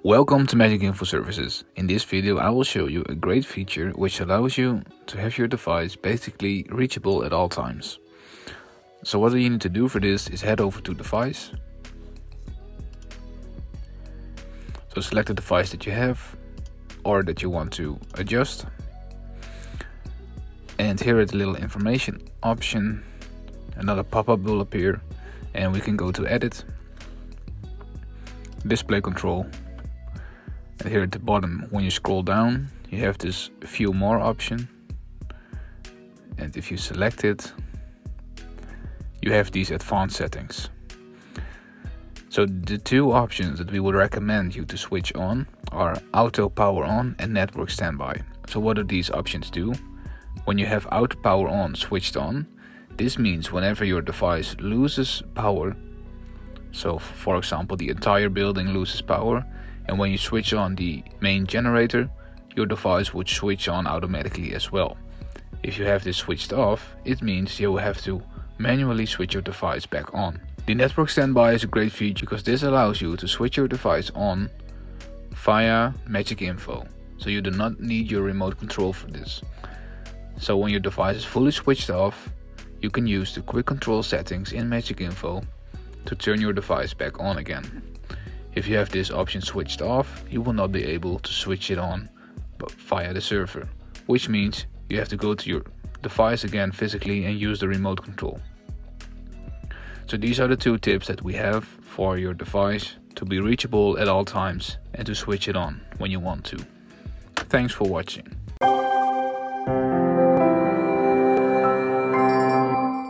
Welcome to MagicInfo Services. In this video I will show you a great feature which allows you to have your device basically reachable at all times. So what you need to do for this is head over to device. So select the device that you have or that you want to adjust. And here at the little information option, another pop-up will appear and we can go to edit, display control. And here at the bottom, when you scroll down, you have this view more option. And if you select it, you have these advanced settings. So the two options that we would recommend you to switch on are auto power on and network standby. So what do these options do? When you have auto power on switched on, this means whenever your device loses power, so for example the entire building loses power, and when you switch on the main generator, your device would switch on automatically as well. If you have this switched off, it means you will have to manually switch your device back on. The network standby is a great feature because this allows you to switch your device on via MagicInfo. So you do not need your remote control for this. So when your device is fully switched off, you can use the quick control settings in MagicInfo to turn your device back on again. If you have this option switched off, you will not be able to switch it on via the server, which means you have to go to your device again physically and use the remote control. So these are the two tips that we have for your device to be reachable at all times and to switch it on when you want to. Thanks for watching.